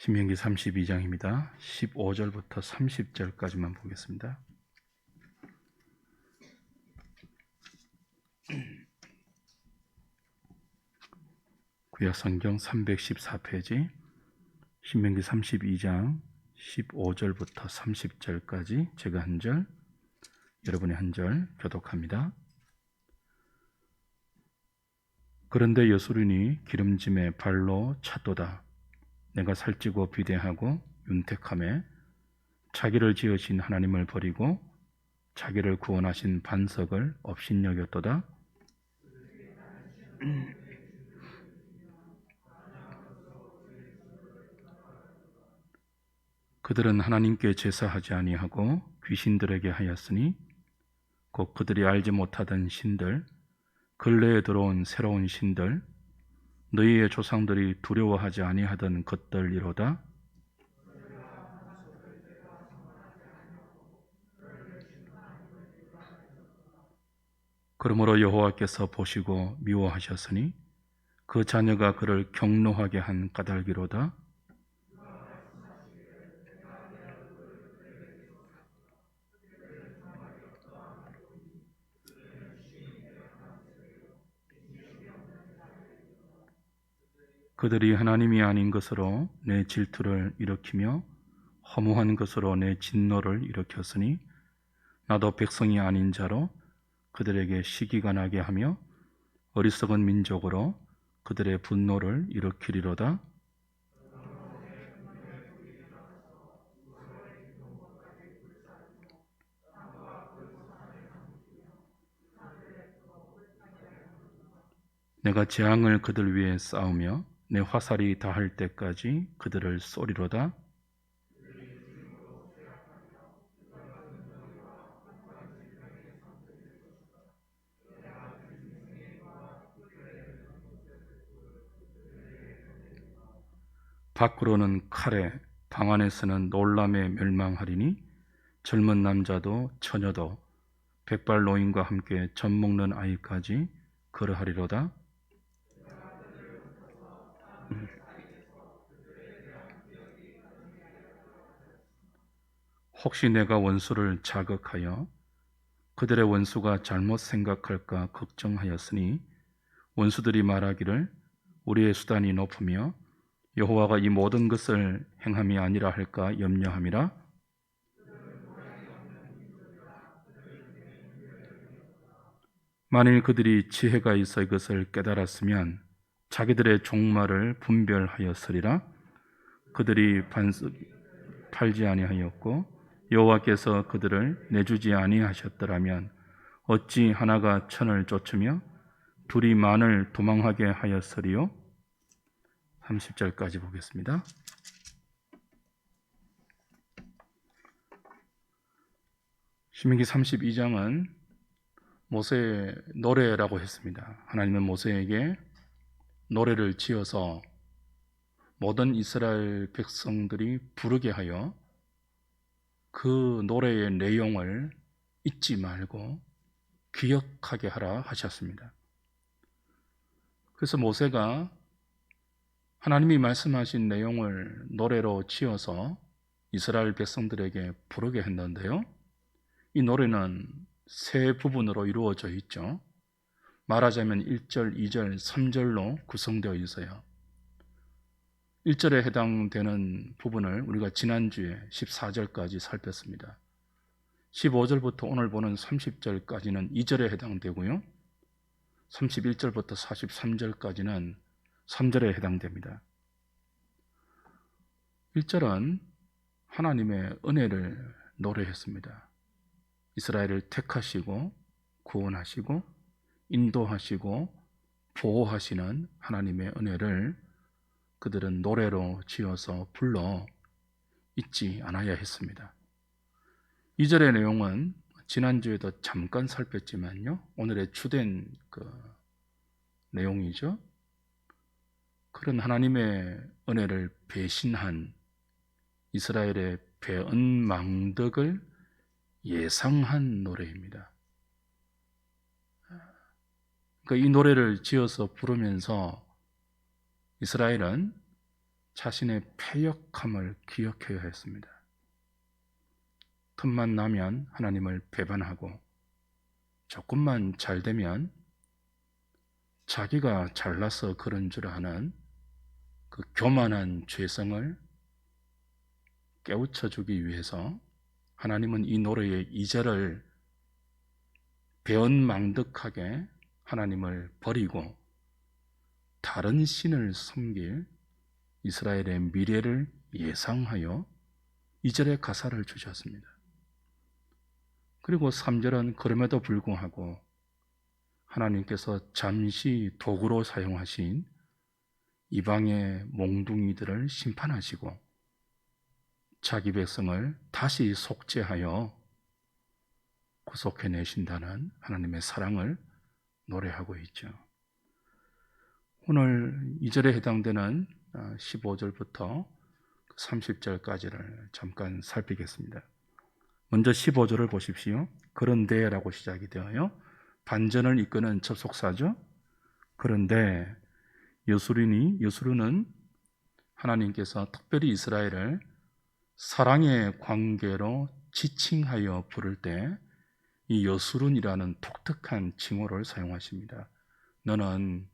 신명기 32장입니다. 15절부터 30절까지만 보겠습니다. 구약성경 314페이지 신명기 32장 15절부터 30절까지 제가 한 절, 여러분이 한 절 교독합니다. 그런데 여수린이 기름짐에 발로 찼도다. 내가 살찌고 비대하고 윤택함에 자기를 지으신 하나님을 버리고 자기를 구원하신 반석을 업신여겼도다. 그들은 하나님께 제사하지 아니하고 귀신들에게 하였으니 곧 그들이 알지 못하던 신들, 근래에 들어온 새로운 신들, 너희의 조상들이 두려워하지 아니하던 것들이로다. 그러므로 여호와께서 보시고 미워하셨으니 그 자녀가 그를 경노하게 한 까닭이로다. 그들이 하나님이 아닌 것으로 내 질투를 일으키며 허무한 것으로 내 진노를 일으켰으니 나도 백성이 아닌 자로 그들에게 시기가 나게 하며 어리석은 민족으로 그들의 분노를 일으키리로다. 내가 재앙을 그들 위에 쌓으며 내 화살이 닿을 때까지 그들을 쏘리로다. 밖으로는 칼에, 방 안에서는 놀람에 멸망하리니 젊은 남자도 처녀도 백발 노인과 함께 젖 먹는 아이까지 그러하리로다. 혹시 내가 원수를 자극하여 그들의 원수가 잘못 생각할까 걱정하였으니 원수들이 말하기를 우리의 수단이 높으며 여호와가 이 모든 것을 행함이 아니라 할까 염려함이라. 만일 그들이 지혜가 있어 이것을 깨달았으면 자기들의 종말을 분별하였으리라. 그들이 팔지 아니하였고 여호와께서 그들을 내주지 아니하셨더라면 어찌 하나가 천을 쫓으며 둘이 만을 도망하게 하였으리요. 30절까지 보겠습니다. 신명기 32장은 모세의 노래라고 했습니다. 하나님은 모세에게 노래를 지어서 모든 이스라엘 백성들이 부르게 하여 그 노래의 내용을 잊지 말고 기억하게 하라 하셨습니다. 그래서 모세가 하나님이 말씀하신 내용을 노래로 지어서 이스라엘 백성들에게 부르게 했는데요. 이 노래는 세 부분으로 이루어져 있죠. 말하자면 1절, 2절, 3절로 구성되어 있어요. 1절에 해당되는 부분을 우리가 지난주에 14절까지 살폈습니다. 15절부터 오늘 보는 30절까지는 2절에 해당되고요. 31절부터 43절까지는 3절에 해당됩니다. 1절은 하나님의 은혜를 노래했습니다. 이스라엘을 택하시고 구원하시고 인도하시고 보호하시는 하나님의 은혜를 그들은 노래로 지어서 불러 잊지 않아야 했습니다. 2절의 내용은 지난주에도 잠깐 살폈지만요, 오늘의 주된 내용이죠. 그런 하나님의 은혜를 배신한 이스라엘의 배은망덕을 예상한 노래입니다. 그러니까 이 노래를 지어서 부르면서 이스라엘은 자신의 패역함을 기억해야 했습니다. 틈만 나면 하나님을 배반하고 조금만 잘 되면 자기가 잘나서 그런 줄 아는 그 교만한 죄성을 깨우쳐주기 위해서 하나님은 이 노래의 2절을 배은망덕하게 하나님을 버리고 다른 신을 섬길 이스라엘의 미래를 예상하여 2절의 가사를 주셨습니다. 그리고 3절은 그럼에도 불구하고 하나님께서 잠시 도구로 사용하신 이방의 몽둥이들을 심판하시고 자기 백성을 다시 속죄하여 구속해내신다는 하나님의 사랑을 노래하고 있죠. 오늘 2절에 해당되는 15절부터 30절까지를 잠깐 살피겠습니다. 먼저 15절을 보십시오. 그런데 라고 시작이 되어요. 반전을 이끄는 접속사죠. 그런데 여수르는 하나님께서 특별히 이스라엘을 사랑의 관계로 지칭하여 부를 때 이 여수른이라는 독특한 칭호를 사용하십니다. 너는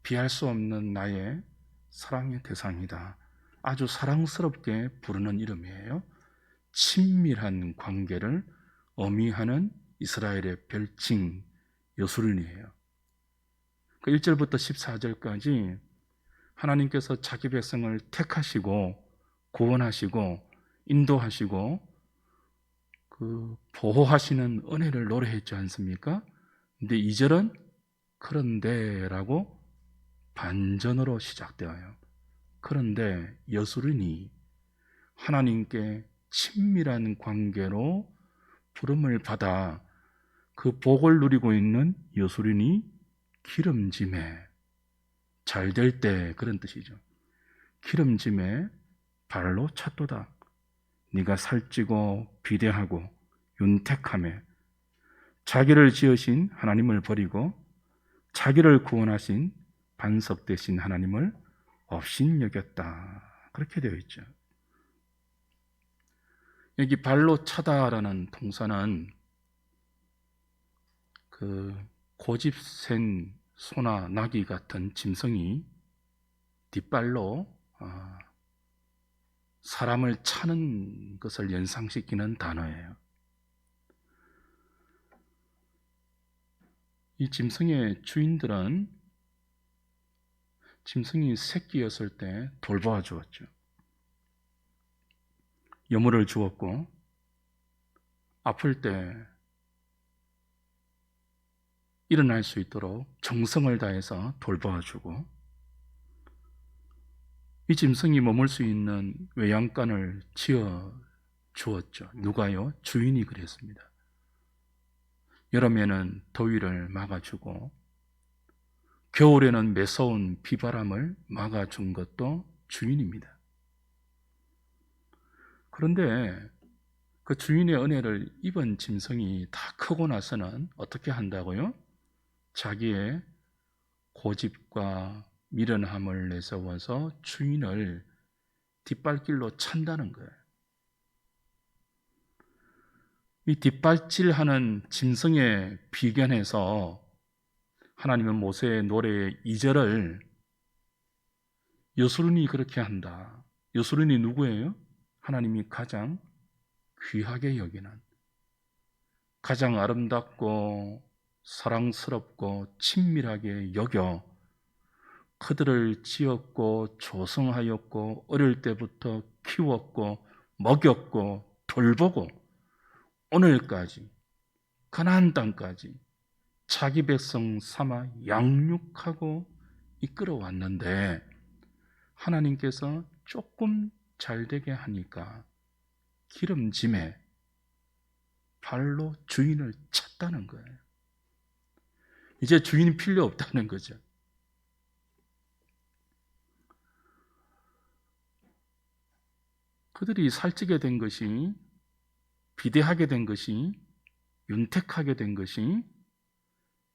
비할 수 없는 나의 사랑의 대상이다. 아주 사랑스럽게 부르는 이름이에요. 친밀한 관계를 의미하는 이스라엘의 별칭 여수른이에요. 그 1절부터 14절까지 하나님께서 자기 백성을 택하시고 구원하시고 인도하시고 보호하시는 은혜를 노래했지 않습니까? 근데 2절은 그런데라고 반전으로 시작되어요. 그런데 여수른이 하나님께 친밀한 관계로 부름을 받아 그 복을 누리고 있는 여수른이 기름짐에 잘 될 때, 그런 뜻이죠. 기름짐에 발로 찼도다. 네가 살찌고 비대하고 윤택함에 자기를 지으신 하나님을 버리고 자기를 구원하신 반석 되신 하나님을 업신여겼다. 그렇게 되어 있죠. 여기 발로 차다라는 동사는 그 고집센 소나 나귀 같은 짐승이 뒷발로 사람을 차는 것을 연상시키는 단어예요. 이 짐승의 주인들은 짐승이 새끼였을 때 돌보아 주었죠. 여물을 주었고 아플 때 일어날 수 있도록 정성을 다해서 돌보아 주고 이 짐승이 머물 수 있는 외양간을 지어 주었죠. 누가요? 주인이 그랬습니다. 여름에는 더위를 막아주고 겨울에는 매서운 비바람을 막아준 것도 주인입니다. 그런데 그 주인의 은혜를 입은 짐승이 다 크고 나서는 어떻게 한다고요? 자기의 고집과 미련함을 내세워서 주인을 뒷발길로 찬다는 거예요. 이 뒷발질하는 짐승에 비견해서 하나님은 모세의 노래의 2절을 여수른이 그렇게 한다. 여수른이 누구예요? 하나님이 가장 귀하게 여기는, 가장 아름답고 사랑스럽고 친밀하게 여겨 그들을 지었고 조성하였고 어릴 때부터 키웠고 먹였고 돌보고 오늘까지 가나안 땅까지 자기 백성 삼아 양육하고 이끌어왔는데 하나님께서 조금 잘되게 하니까 기름짐에 발로 주인을 찼다는 거예요. 이제 주인이 필요 없다는 거죠. 그들이 살찌게 된 것이, 비대하게 된 것이, 윤택하게 된 것이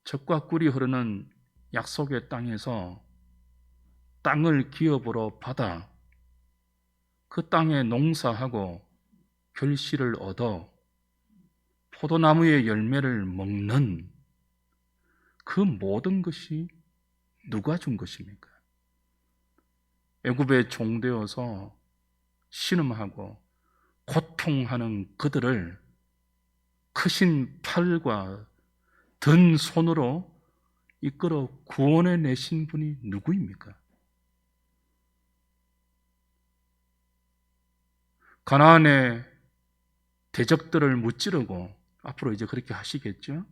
젖과 꿀이 흐르는 약속의 땅에서 땅을 기업으로 받아 그 땅에 농사하고 결실을 얻어 포도나무의 열매를 먹는 그 모든 것이 누가 준 것입니까? 애굽에 종되어서 신음하고 고통하는 그들을 크신 팔과 든 손으로 이끌어 구원해 내신 분이 누구입니까? 가나안의 대적들을 무찌르고 앞으로 이제 그렇게 하시겠죠?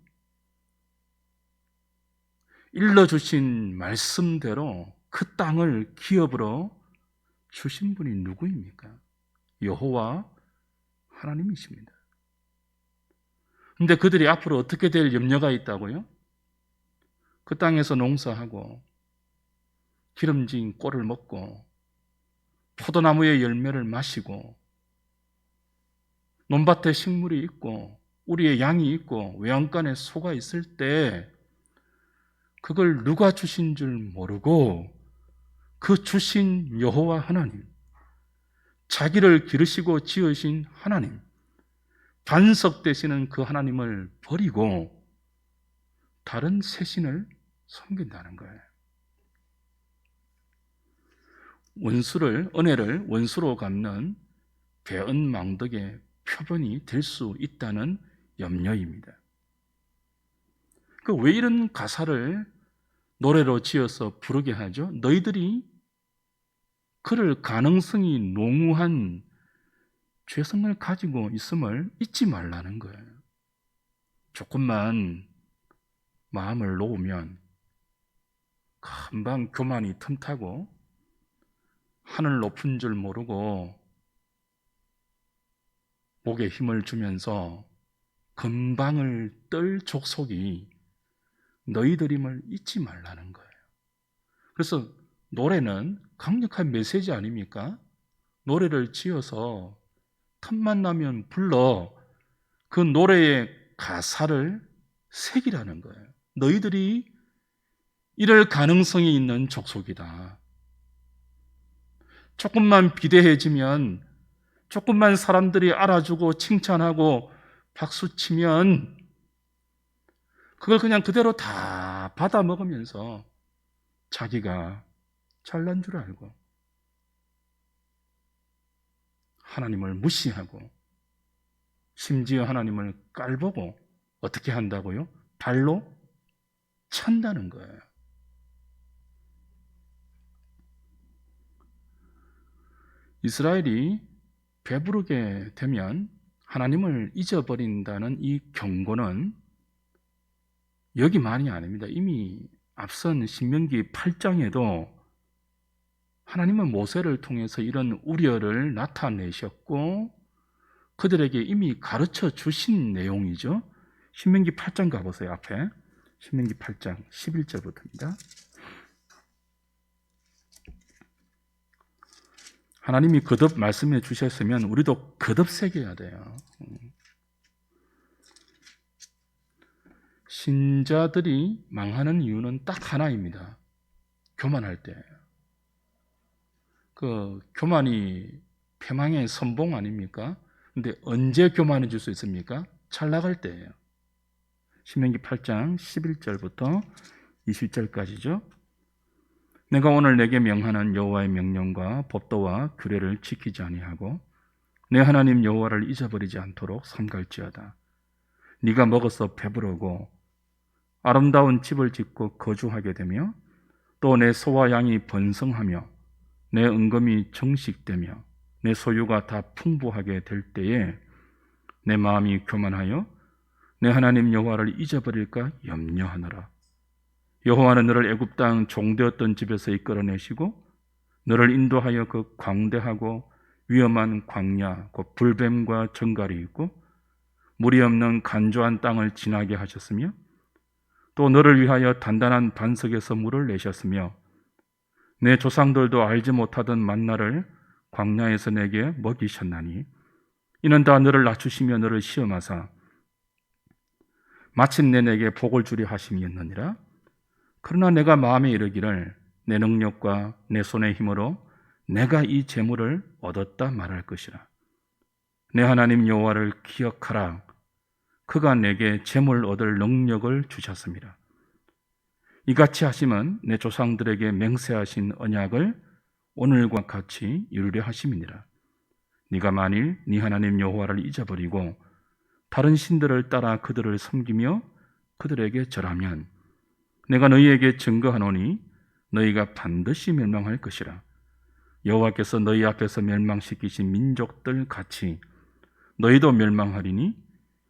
일러주신 말씀대로 그 땅을 기업으로 주신 분이 누구입니까? 여호와 하나님이십니다. 근데 그들이 앞으로 어떻게 될 염려가 있다고요? 그 땅에서 농사하고 기름진 꼴을 먹고 포도나무의 열매를 마시고 논밭에 식물이 있고 우리의 양이 있고 외양간에 소가 있을 때 그걸 누가 주신 줄 모르고 그 주신 여호와 하나님, 자기를 기르시고 지으신 하나님, 반석 되시는 그 하나님을 버리고 다른 새 신을 섬긴다는 거예요. 은혜를 원수로 갚는 배은망덕의 표본이 될 수 있다는 염려입니다. 왜 이런 가사를 노래로 지어서 부르게 하죠? 너희들이 그럴 가능성이 농후한 죄성을 가지고 있음을 잊지 말라는 거예요. 조금만 마음을 놓으면 금방 교만이 틈타고 하늘 높은 줄 모르고 목에 힘을 주면서 금방을 떨 족속이 너희들임을 잊지 말라는 거예요. 그래서 노래는 강력한 메시지 아닙니까? 노래를 지어서 틈만 나면 불러 그 노래의 가사를 새기라는 거예요. 너희들이 이럴 가능성이 있는 족속이다. 조금만 비대해지면, 조금만 사람들이 알아주고 칭찬하고 박수치면 그걸 그냥 그대로 다 받아 먹으면서 자기가 잘난 줄 알고 하나님을 무시하고 심지어 하나님을 깔보고 어떻게 한다고요? 발로 찬다는 거예요. 이스라엘이 배부르게 되면 하나님을 잊어버린다는 이 경고는 여기만이 아닙니다. 이미 앞선 신명기 8장에도 하나님은 모세를 통해서 이런 우려를 나타내셨고 그들에게 이미 가르쳐 주신 내용이죠. 신명기 8장 가보세요. 앞에 신명기 8장 11절부터입니다. 하나님이 거듭 말씀해 주셨으면 우리도 거듭 새겨야 돼요. 신자들이 망하는 이유는 딱 하나입니다. 교만할 때. 그 교만이 패망의 선봉 아닙니까? 근데 언제 교만해질 수 있습니까? 잘 나갈 때예요. 신명기 8장 11절부터 20절까지죠. 내가 오늘 내게 명하는 여호와의 명령과 법도와 규례를 지키지 아니하고 내 하나님 여호와를 잊어버리지 않도록 삼갈지어다. 네가 먹어서 배부르고 아름다운 집을 짓고 거주하게 되며 또 내 소와 양이 번성하며 내 은금이 정식되며 내 소유가 다 풍부하게 될 때에 내 마음이 교만하여 내 하나님 여호와를 잊어버릴까 염려하노라. 여호와는 너를 애굽 땅 종되었던 집에서 이끌어내시고 너를 인도하여 그 광대하고 위험한 광야 곧 불뱀과 정갈이 있고 물이 없는 간조한 땅을 지나게 하셨으며 또 너를 위하여 단단한 반석에서 물을 내셨으며 내 조상들도 알지 못하던 만나를 광야에서 내게 먹이셨나니 이는 다 너를 낮추시며 너를 시험하사 마침내 내게 복을 주려 하심이었느니라. 그러나 내가 마음에 이르기를 내 능력과 내 손의 힘으로 내가 이 재물을 얻었다 말할 것이라. 내 하나님 여호와를 기억하라. 그가 내게 재물 얻을 능력을 주셨습니다. 이같이 하심은 내 조상들에게 맹세하신 언약을 오늘과 같이 이루려 하심이니라. 네가 만일 네 하나님 여호와를 잊어버리고 다른 신들을 따라 그들을 섬기며 그들에게 절하면 내가 너희에게 증거하노니 너희가 반드시 멸망할 것이라. 여호와께서 너희 앞에서 멸망시키신 민족들 같이 너희도 멸망하리니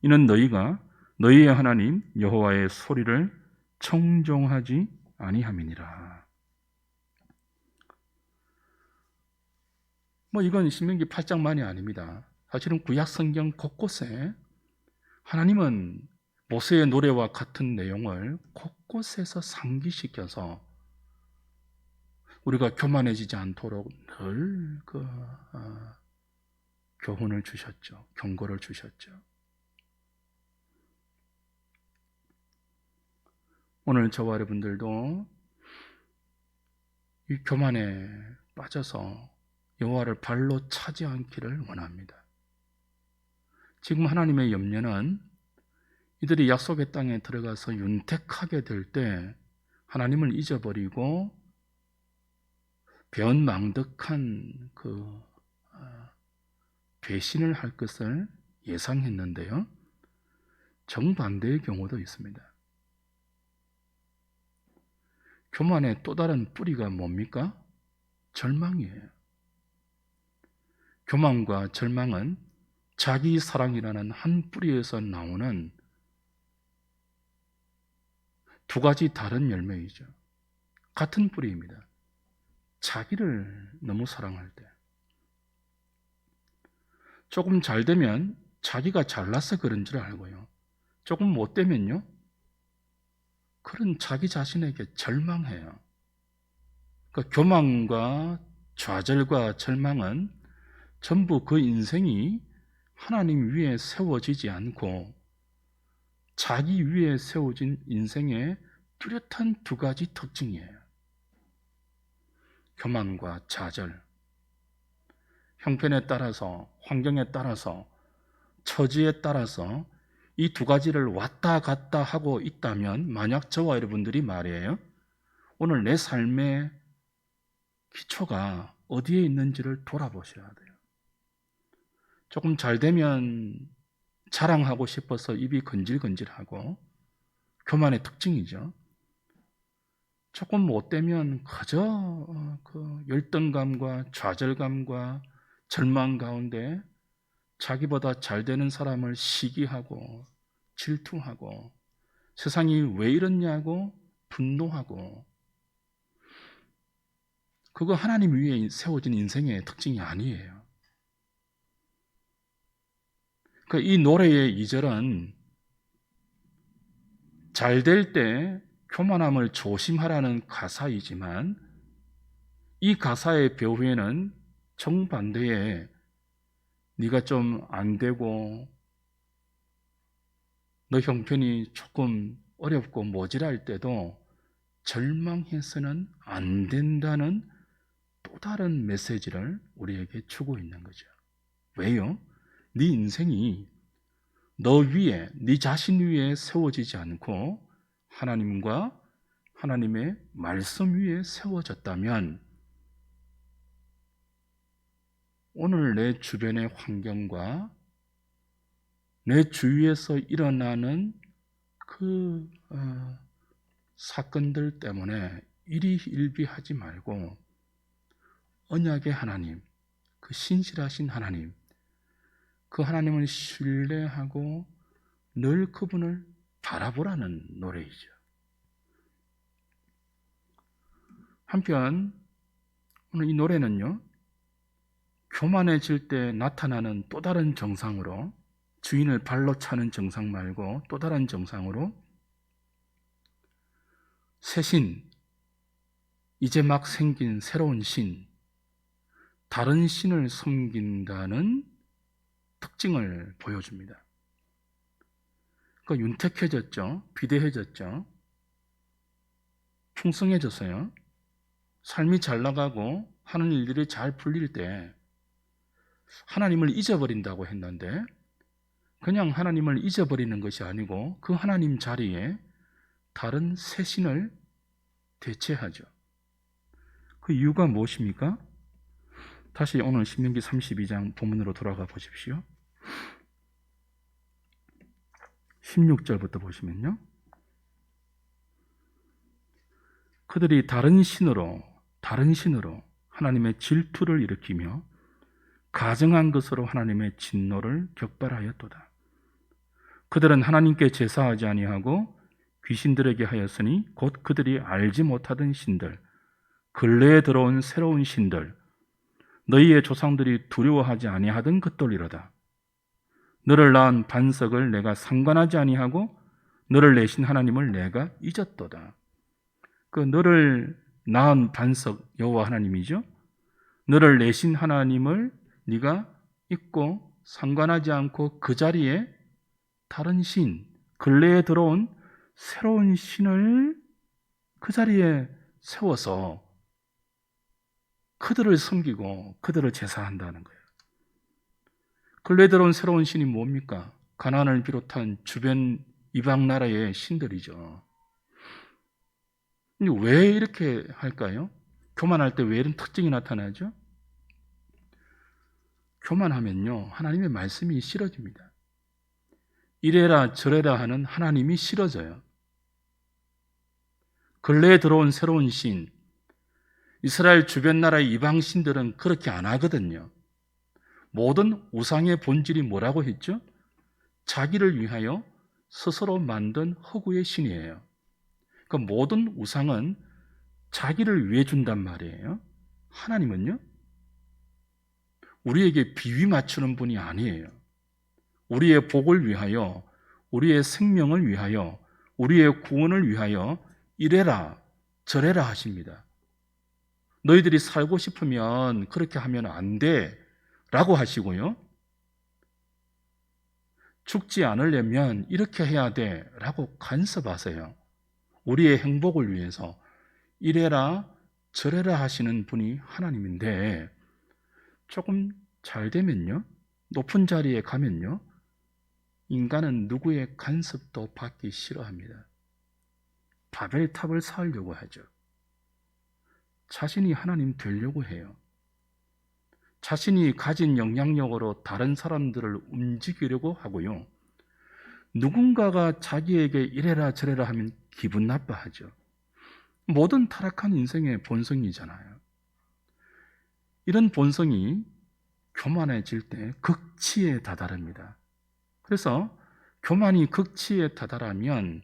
이는 너희가 너희의 하나님 여호와의 소리를 청종하지 아니함이니라. 이건 신명기 8장만이 아닙니다. 사실은 구약 성경 곳곳에 하나님은 모세의 노래와 같은 내용을 곳곳에서 상기시켜서 우리가 교만해지지 않도록 늘 교훈을 주셨죠. 경고를 주셨죠. 오늘 저와 여러분들도 이 교만에 빠져서 여호와를 발로 차지 않기를 원합니다. 지금 하나님의 염려는 이들이 약속의 땅에 들어가서 윤택하게 될 때 하나님을 잊어버리고 변망덕한 배신을 할 것을 예상했는데요. 정반대의 경우도 있습니다. 교만의 또 다른 뿌리가 뭡니까? 절망이에요. 교만과 절망은 자기 사랑이라는 한 뿌리에서 나오는 두 가지 다른 열매이죠. 같은 뿌리입니다. 자기를 너무 사랑할 때, 조금 잘 되면 자기가 잘나서 그런 줄 알고요. 조금 못 되면요, 그런 자기 자신에게 절망해요. 그러니까 교만과 좌절과 절망은 전부 그 인생이 하나님 위에 세워지지 않고 자기 위에 세워진 인생의 뚜렷한 두 가지 특징이에요. 교만과 좌절. 형편에 따라서, 환경에 따라서, 처지에 따라서 이 두 가지를 왔다 갔다 하고 있다면, 만약 저와 여러분들이 말이에요, 오늘 내 삶의 기초가 어디에 있는지를 돌아보셔야 돼요. 조금 잘 되면 자랑하고 싶어서 입이 건질건질하고, 교만의 특징이죠. 조금 못 되면 그저 열등감과 좌절감과 절망 가운데 자기보다 잘 되는 사람을 시기하고 질투하고 세상이 왜 이렇냐고 분노하고, 그거 하나님 위에 세워진 인생의 특징이 아니에요. 그러니까 이 노래의 2절은 잘 될 때 교만함을 조심하라는 가사이지만, 이 가사의 배후에는 정반대의, 네가 좀 안 되고 너 형편이 조금 어렵고 모질할 때도 절망해서는 안 된다는 또 다른 메시지를 우리에게 주고 있는 거죠. 왜요? 네 인생이 너 위에, 네 자신 위에 세워지지 않고 하나님과 하나님의 말씀 위에 세워졌다면, 오늘 내 주변의 환경과 내 주위에서 일어나는 사건들 때문에 일희일비하지 말고 언약의 하나님, 그 신실하신 하나님, 그 하나님을 신뢰하고 늘 그분을 바라보라는 노래이죠. 한편 오늘 이 노래는요, 교만해질 때 나타나는 또 다른 정상으로, 주인을 발로 차는 정상 말고 또 다른 정상으로, 새 신, 이제 막 생긴 새로운 신, 다른 신을 섬긴다는 특징을 보여줍니다. 그러니까 윤택해졌죠. 비대해졌죠. 풍성해졌어요. 삶이 잘 나가고 하는 일들이 잘 풀릴 때 하나님을 잊어버린다고 했는데, 그냥 하나님을 잊어버리는 것이 아니고 그 하나님 자리에 다른 새 신을 대체하죠. 그 이유가 무엇입니까? 다시 오늘 신명기 32장 본문으로 돌아가 보십시오. 16절부터 보시면요, 그들이 다른 신으로 하나님의 질투를 일으키며 가증한 것으로 하나님의 진노를 격발하였도다. 그들은 하나님께 제사하지 아니하고 귀신들에게 하였으니 곧 그들이 알지 못하던 신들, 근래에 들어온 새로운 신들, 너희의 조상들이 두려워하지 아니하던 것들이로다. 너를 낳은 반석을 내가 상관하지 아니하고 너를 내신 하나님을 내가 잊었도다. 그 너를 낳은 반석 여호와 하나님이죠. 너를 내신 하나님을 네가 잊고 상관하지 않고 그 자리에 다른 신, 근래에 들어온 새로운 신을 그 자리에 세워서 그들을 섬기고 그들을 제사한다는 거예요. 근래에 들어온 새로운 신이 뭡니까? 가나안을 비롯한 주변 이방 나라의 신들이죠. 왜 이렇게 할까요? 교만할 때 왜 이런 특징이 나타나죠? 교만하면요, 하나님의 말씀이 싫어집니다. 이래라 저래라 하는 하나님이 싫어져요. 근래에 들어온 새로운 신, 이스라엘 주변 나라의 이방 신들은 그렇게 안 하거든요. 모든 우상의 본질이 뭐라고 했죠? 자기를 위하여 스스로 만든 허구의 신이에요. 그 모든 우상은 자기를 위해 준단 말이에요. 하나님은요, 우리에게 비위 맞추는 분이 아니에요. 우리의 복을 위하여, 우리의 생명을 위하여, 우리의 구원을 위하여 이래라 저래라 하십니다. 너희들이 살고 싶으면 그렇게 하면 안 돼 라고 하시고요, 죽지 않으려면 이렇게 해야 돼 라고 간섭하세요. 우리의 행복을 위해서 이래라 저래라 하시는 분이 하나님인데, 조금 잘 되면요, 높은 자리에 가면요, 인간은 누구의 간섭도 받기 싫어합니다. 바벨탑을 쌓으려고 하죠. 자신이 하나님 되려고 해요. 자신이 가진 영향력으로 다른 사람들을 움직이려고 하고요, 누군가가 자기에게 이래라 저래라 하면 기분 나빠하죠. 모든 타락한 인생의 본성이잖아요. 이런 본성이 교만해질 때 극치에 다다릅니다. 그래서 교만이 극치에 다다르면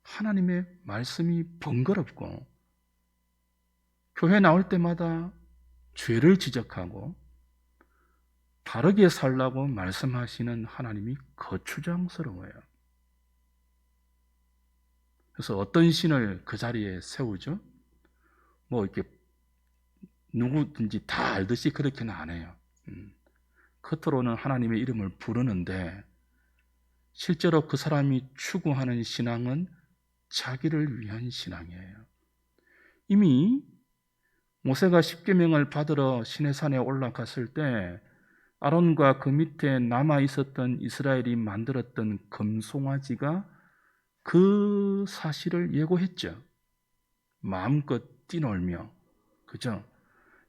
하나님의 말씀이 번거롭고, 교회 나올 때마다 죄를 지적하고 바르게 살라고 말씀하시는 하나님이 거추장스러워요. 그래서 어떤 신을 그 자리에 세우죠? 뭐 이렇게 누구든지 다 알듯이 그렇게는 안 해요. 겉으로는 하나님의 이름을 부르는데 실제로 그 사람이 추구하는 신앙은 자기를 위한 신앙이에요. 이미 모세가 십계명을 받으러 시내산에 올라갔을 때 아론과 그 밑에 남아 있었던 이스라엘이 만들었던 금송아지가 그 사실을 예고했죠. 마음껏 뛰놀며, 그죠?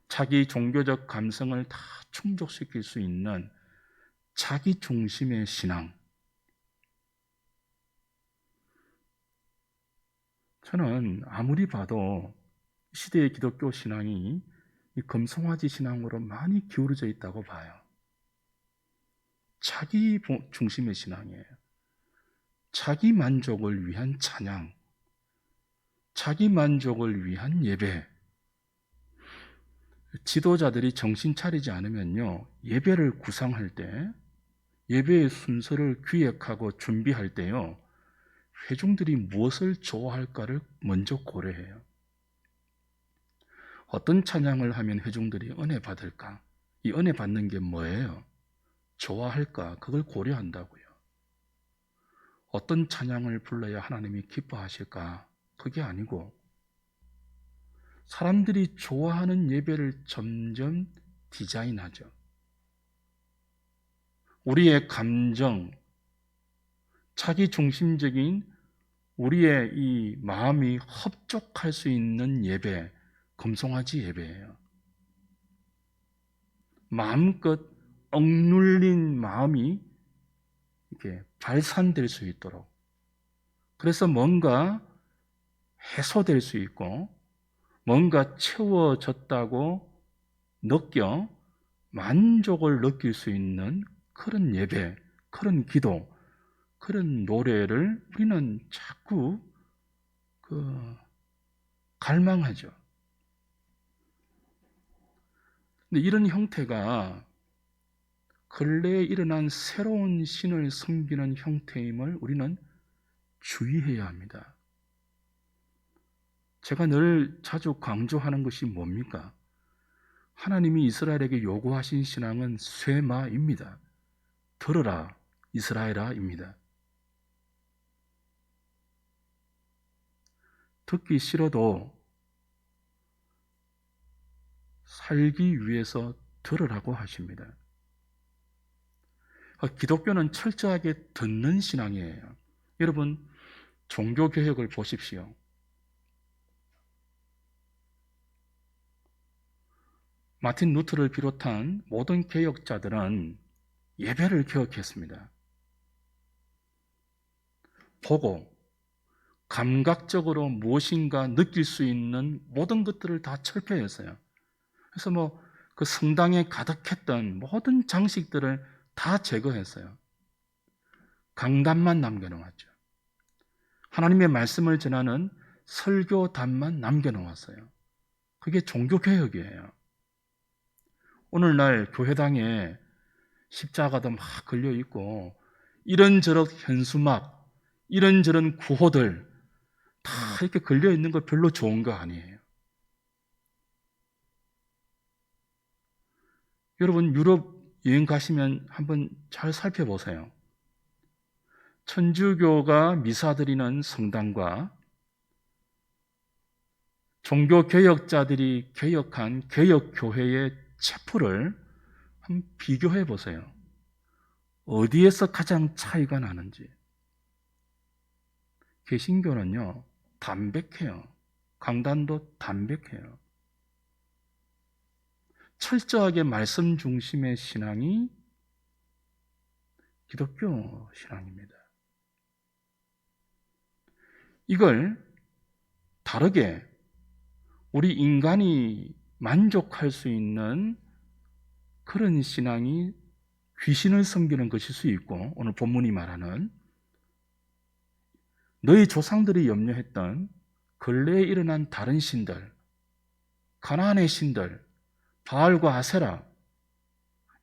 자기 종교적 감성을 다 충족시킬 수 있는 자기 중심의 신앙. 저는 아무리 봐도 시대의 기독교 신앙이 이 금송아지 신앙으로 많이 기울어져 있다고 봐요. 자기 중심의 신앙이에요. 자기 만족을 위한 찬양, 자기 만족을 위한 예배. 지도자들이 정신 차리지 않으면요, 예배를 구상할 때, 예배의 순서를 기획하고 준비할 때요, 회중들이 무엇을 좋아할까를 먼저 고려해요. 어떤 찬양을 하면 회중들이 은혜 받을까? 이 은혜 받는 게 뭐예요? 좋아할까? 그걸 고려한다고요. 어떤 찬양을 불러야 하나님이 기뻐하실까? 그게 아니고 사람들이 좋아하는 예배를 점점 디자인하죠. 우리의 감정, 자기 중심적인 우리의 이 마음이 흡족할 수 있는 예배, 금송아지 예배예요. 마음껏 억눌린 마음이 이렇게 발산될 수 있도록, 그래서 뭔가 해소될 수 있고 뭔가 채워졌다고 느껴 만족을 느낄 수 있는 그런 예배, 그런 기도, 그런 노래를 우리는 자꾸 갈망하죠. 근데 이런 형태가 근래에 일어난 새로운 신을 섬기는 형태임을 우리는 주의해야 합니다. 제가 늘 자주 강조하는 것이 뭡니까? 하나님이 이스라엘에게 요구하신 신앙은 쇠마입니다. 들어라 이스라엘아입니다. 듣기 싫어도 살기 위해서 들으라고 하십니다. 기독교는 철저하게 듣는 신앙이에요. 여러분, 종교개혁을 보십시오. 마틴 루터를 비롯한 모든 개혁자들은 예배를 개혁했습니다. 보고 감각적으로 무엇인가 느낄 수 있는 모든 것들을 다 철폐했어요. 그래서 그 성당에 가득했던 모든 장식들을 다 제거했어요. 강단만 남겨놓았죠. 하나님의 말씀을 전하는 설교단만 남겨놓았어요. 그게 종교개혁이에요. 오늘날 교회당에 십자가도 막 걸려있고 이런저런 현수막, 이런저런 구호들 다 이렇게 걸려있는 거 별로 좋은 거 아니에요. 여러분, 유럽 여행 가시면 한번 잘 살펴보세요. 천주교가 미사 드리는 성당과 종교개혁자들이 개혁한 개혁교회의 체프를 한번 비교해 보세요. 어디에서 가장 차이가 나는지. 개신교는요, 담백해요. 강단도 담백해요. 철저하게 말씀 중심의 신앙이 기독교 신앙입니다. 이걸 다르게 우리 인간이 만족할 수 있는 그런 신앙이 귀신을 섬기는 것일 수 있고, 오늘 본문이 말하는 너희 조상들이 염려했던 근래에 일어난 다른 신들, 가나안의 신들, 바알과 아세라,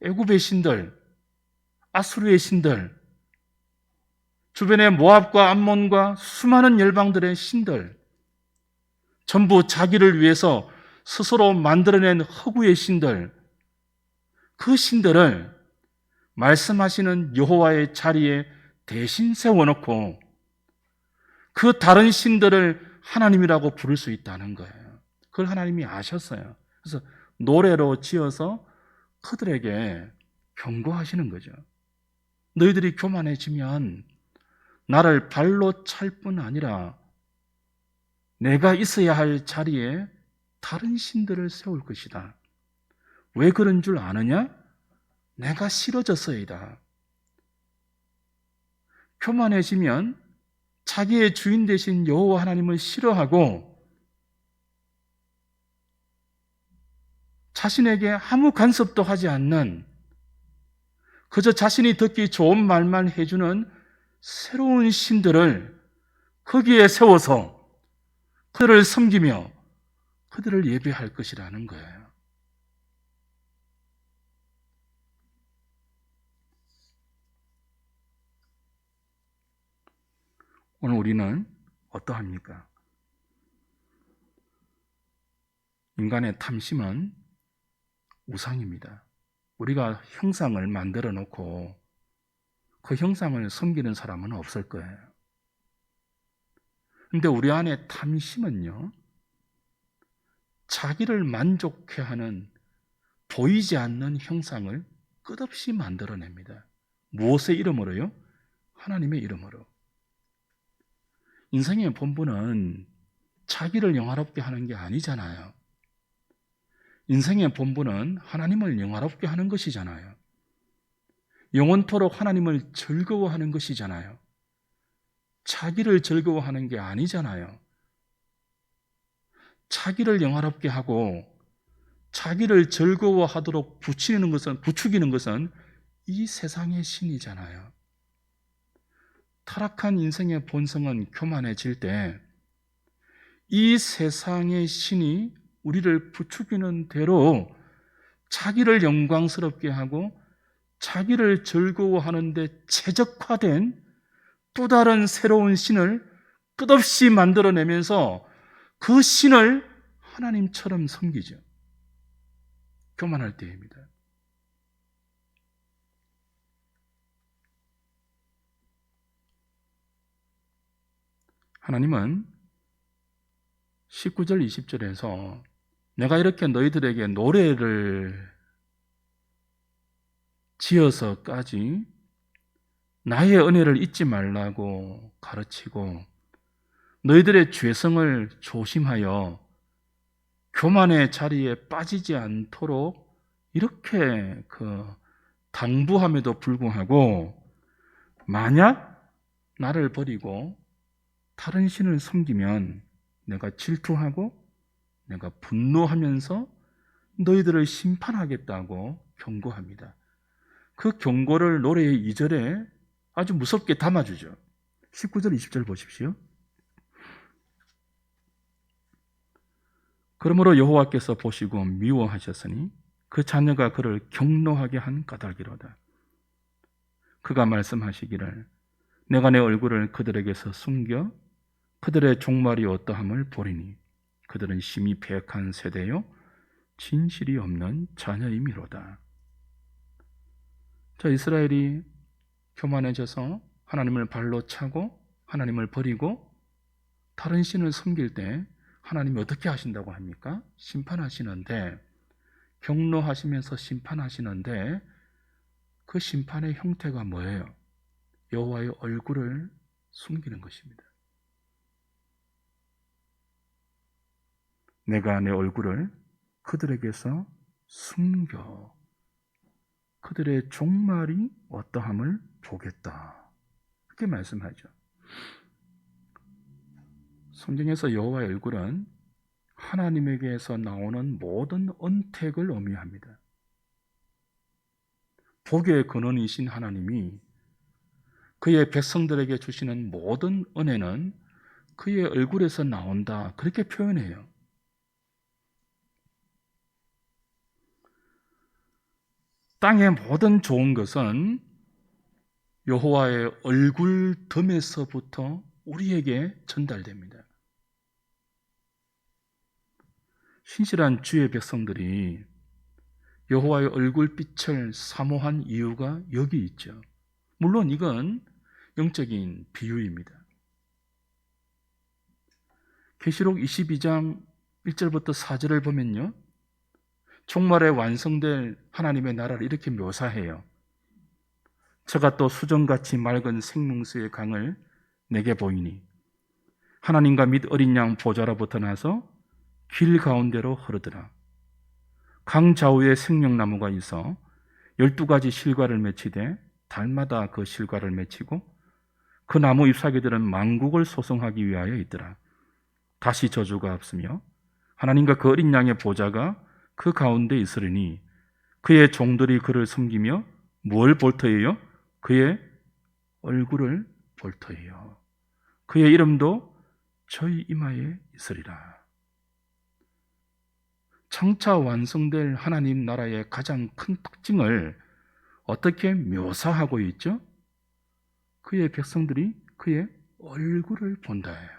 애굽의 신들, 아수르의 신들, 주변의 모압과 암몬과 수많은 열방들의 신들, 전부 자기를 위해서 스스로 만들어낸 허구의 신들, 그 신들을 말씀하시는 여호와의 자리에 대신 세워놓고 그 다른 신들을 하나님이라고 부를 수 있다는 거예요. 그걸 하나님이 아셨어요. 그래서 노래로 지어서 그들에게 경고하시는 거죠. 너희들이 교만해지면 나를 발로 찰 뿐 아니라 내가 있어야 할 자리에 다른 신들을 세울 것이다. 왜 그런 줄 아느냐? 내가 싫어졌어이다. 교만해지면 자기의 주인 되신 여호와 하나님을 싫어하고 자신에게 아무 간섭도 하지 않는, 그저 자신이 듣기 좋은 말만 해주는 새로운 신들을 거기에 세워서 그들을 섬기며 그들을 예배할 것이라는 거예요. 오늘 우리는 어떠합니까? 인간의 탐심은 우상입니다. 우리가 형상을 만들어 놓고 그 형상을 섬기는 사람은 없을 거예요. 근데 우리 안에 탐심은요, 자기를 만족해 하는 보이지 않는 형상을 끝없이 만들어냅니다. 무엇의 이름으로요? 하나님의 이름으로. 인생의 본분은 자기를 영화롭게 하는 게 아니잖아요. 인생의 본분은 하나님을 영화롭게 하는 것이잖아요. 영원토록 하나님을 즐거워하는 것이잖아요. 자기를 즐거워하는 게 아니잖아요. 자기를 영화롭게 하고 자기를 즐거워하도록 부추기는 것은 이 세상의 신이잖아요. 타락한 인생의 본성은 교만해질 때 이 세상의 신이 우리를 부추기는 대로 자기를 영광스럽게 하고 자기를 즐거워하는 데 최적화된 또 다른 새로운 신을 끝없이 만들어내면서 그 신을 하나님처럼 섬기죠. 교만할 때입니다. 하나님은 19절 20절에서 내가 이렇게 너희들에게 노래를 지어서까지 나의 은혜를 잊지 말라고 가르치고 너희들의 죄성을 조심하여 교만의 자리에 빠지지 않도록 이렇게 당부함에도 불구하고 만약 나를 버리고 다른 신을 섬기면 내가 질투하고 내가 분노하면서 너희들을 심판하겠다고 경고합니다. 그 경고를 노래의 2절에 아주 무섭게 담아주죠. 19절 20절 보십시오. 그러므로 여호와께서 보시고 미워하셨으니 그 자녀가 그를 경노하게 한 까닭이로다. 그가 말씀하시기를 내가 내 얼굴을 그들에게서 숨겨 그들의 종말이 어떠함을 보리니 그들은 심히 패역한 세대요 진실이 없는 자녀이미로다. 자, 이스라엘이 교만해져서 하나님을 발로 차고 하나님을 버리고 다른 신을 섬길 때 하나님이 어떻게 하신다고 합니까? 심판하시는데, 경노하시면서 심판하시는데 그 심판의 형태가 뭐예요? 여호와의 얼굴을 숨기는 것입니다. 내가 내 얼굴을 그들에게서 숨겨 그들의 종말이 어떠함을 보겠다. 그렇게 말씀하죠. 성경에서 여호와의 얼굴은 하나님에게서 나오는 모든 언택을 의미합니다. 복의 근원이신 하나님이 그의 백성들에게 주시는 모든 은혜는 그의 얼굴에서 나온다. 그렇게 표현해요. 땅의 모든 좋은 것은 여호와의 얼굴 덤에서부터 우리에게 전달됩니다. 신실한 주의 백성들이 여호와의 얼굴빛을 사모한 이유가 여기 있죠. 물론 이건 영적인 비유입니다. 계시록 22장 1절부터 4절을 보면요, 종말에 완성될 하나님의 나라를 이렇게 묘사해요. 저가 또 수정같이 맑은 생명수의 강을 내게 보이니 하나님과 및 어린 양 보좌로부터 나서 길 가운데로 흐르더라. 강 좌우에 생명나무가 있어 12가지 실과를 맺히되 달마다 그 실과를 맺히고 그 나무 잎사귀들은 만국을 소송하기 위하여 있더라. 다시 저주가 없으며 하나님과 그 어린 양의 보좌가 그 가운데 있으리니 그의 종들이 그를 섬기며 뭘 볼 터이요? 그의 얼굴을 볼 터이요. 그의 이름도 저희 이마에 있으리라. 장차 완성될 하나님 나라의 가장 큰 특징을 어떻게 묘사하고 있죠? 그의 백성들이 그의 얼굴을 본다예요.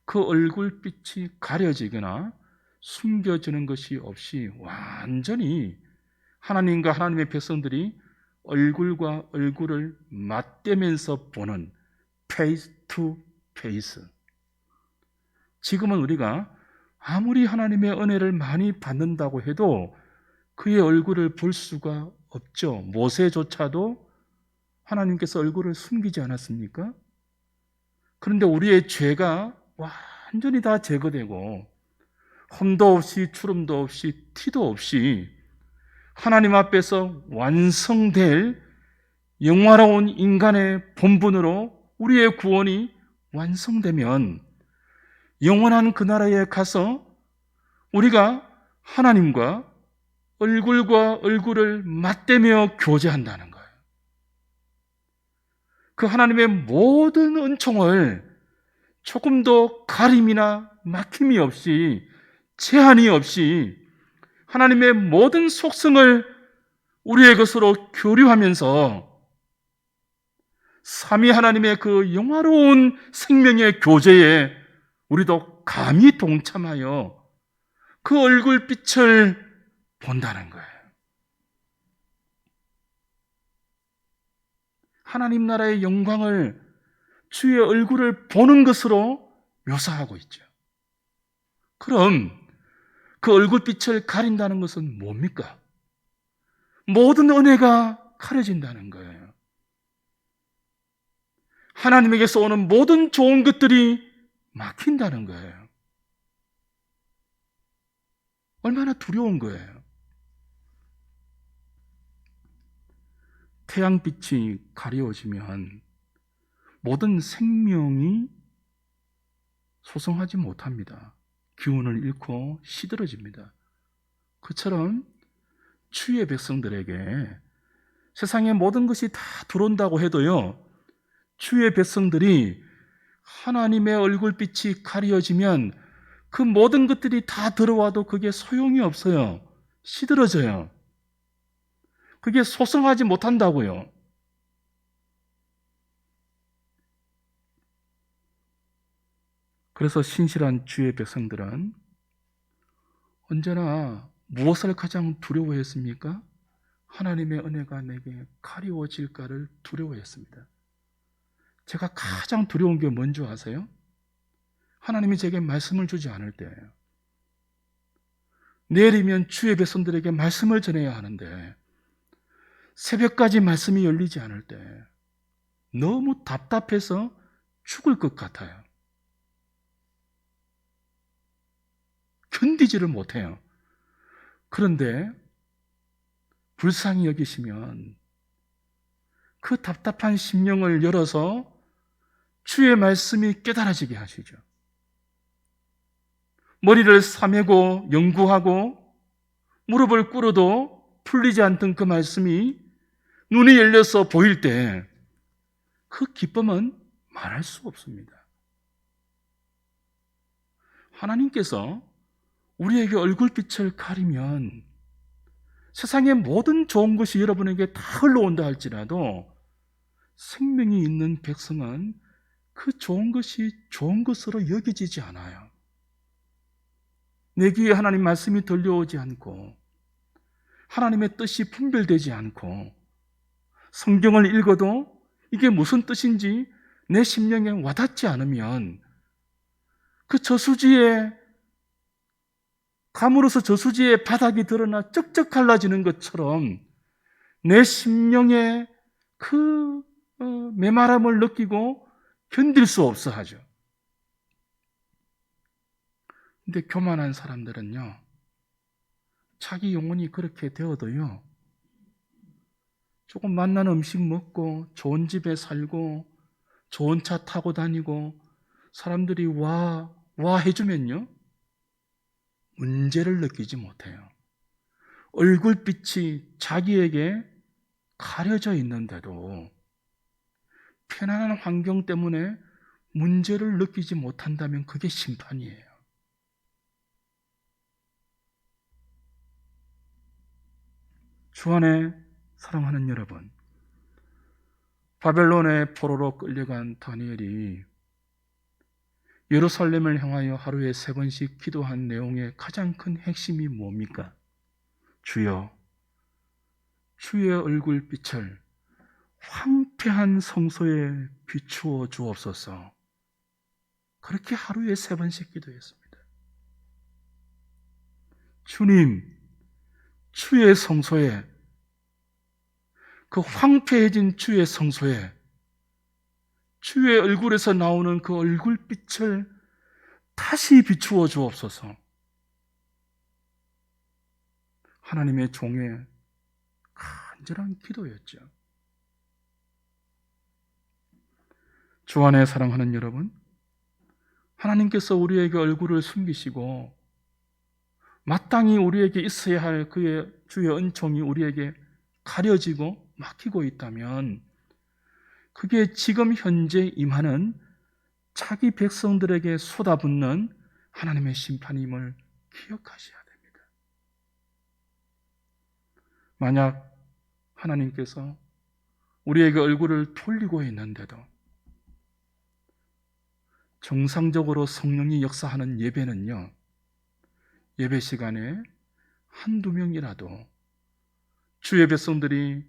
그 얼굴빛이 가려지거나 숨겨지는 것이 없이 완전히 하나님과 하나님의 백성들이 얼굴과 얼굴을 맞대면서 보는 페이스 투 페이스. 지금은 우리가 아무리 하나님의 은혜를 많이 받는다고 해도 그의 얼굴을 볼 수가 없죠. 모세조차도 하나님께서 얼굴을 숨기지 않았습니까? 그런데 우리의 죄가 완전히 다 제거되고 흠도 없이 주름도 없이 티도 없이 하나님 앞에서 완성될 영화로운 인간의 본분으로 우리의 구원이 완성되면 영원한 그 나라에 가서 우리가 하나님과 얼굴과 얼굴을 맞대며 교제한다는 거예요. 그 하나님의 모든 은총을 조금도 가림이나 막힘이 없이 제한이 없이 하나님의 모든 속성을 우리의 것으로 교류하면서 삼위 하나님의 그 영화로운 생명의 교제에 우리도 감히 동참하여 그 얼굴빛을 본다는 거예요. 하나님 나라의 영광을 주의 얼굴을 보는 것으로 묘사하고 있죠. 그럼 그 얼굴빛을 가린다는 것은 뭡니까? 모든 은혜가 가려진다는 거예요. 하나님에게서 오는 모든 좋은 것들이 막힌다는 거예요. 얼마나 두려운 거예요. 태양빛이 가려지면 모든 생명이 소성하지 못합니다. 기운을 잃고 시들어집니다. 그처럼 주의 백성들에게 세상의 모든 것이 다 들어온다고 해도요, 주의 백성들이 하나님의 얼굴빛이 가려지면 그 모든 것들이 다 들어와도 그게 소용이 없어요. 시들어져요. 그게 소성하지 못한다고요. 그래서 신실한 주의 백성들은 언제나 무엇을 가장 두려워했습니까? 하나님의 은혜가 내게 가리워질까를 두려워했습니다. 제가 가장 두려운 게 뭔지 아세요? 하나님이 제게 말씀을 주지 않을 때예요. 내일이면 주의 백성들에게 말씀을 전해야 하는데 새벽까지 말씀이 열리지 않을 때 너무 답답해서 죽을 것 같아요. 견디지를 못해요. 그런데 불쌍히 여기시면 그 답답한 심령을 열어서 주의 말씀이 깨달아지게 하시죠. 머리를 싸매고 연구하고 무릎을 꿇어도 풀리지 않던 그 말씀이 눈이 열려서 보일 때 그 기쁨은 말할 수 없습니다. 하나님께서 우리에게 얼굴빛을 가리면 세상의 모든 좋은 것이 여러분에게 다 흘러온다 할지라도 생명이 있는 백성은 그 좋은 것이 좋은 것으로 여겨지지 않아요. 내 귀에 하나님 말씀이 들려오지 않고 하나님의 뜻이 분별되지 않고 성경을 읽어도 이게 무슨 뜻인지 내 심령에 와닿지 않으면 그 저수지에 감으로서 저수지의 바닥이 드러나 쩍쩍 갈라지는 것처럼 내 심령에 그 메마름을 느끼고 견딜 수 없어 하죠. 근데 교만한 사람들은요, 자기 영혼이 그렇게 되어도요, 조금 맛난 음식 먹고 좋은 집에 살고 좋은 차 타고 다니고 사람들이 와 해주면요, 문제를 느끼지 못해요. 얼굴빛이 자기에게 가려져 있는데도 편안한 환경 때문에 문제를 느끼지 못한다면 그게 심판이에요. 주 안에 사랑하는 여러분, 바벨론의 포로로 끌려간 다니엘이 예루살렘을 향하여 하루에 3번씩 기도한 내용의 가장 큰 핵심이 뭡니까? 주여, 주의 얼굴빛을 황폐한 성소에 비추어 주옵소서. 그렇게 하루에 3번씩 기도했습니다. 주님, 주의 성소에, 그 황폐해진 주의 성소에 주의 얼굴에서 나오는 그 얼굴빛을 다시 비추어 주옵소서. 하나님의 종의 간절한 기도였죠. 주 안에 사랑하는 여러분, 하나님께서 우리에게 얼굴을 숨기시고 마땅히 우리에게 있어야 할 그의 주의 은총이 우리에게 가려지고 막히고 있다면 그게 지금 현재 임하는 자기 백성들에게 쏟아붓는 하나님의 심판임을 기억하셔야 됩니다. 만약 하나님께서 우리에게 얼굴을 돌리고 있는데도 정상적으로 성령이 역사하는 예배는요, 예배 시간에 한두 명이라도 주의 백성들이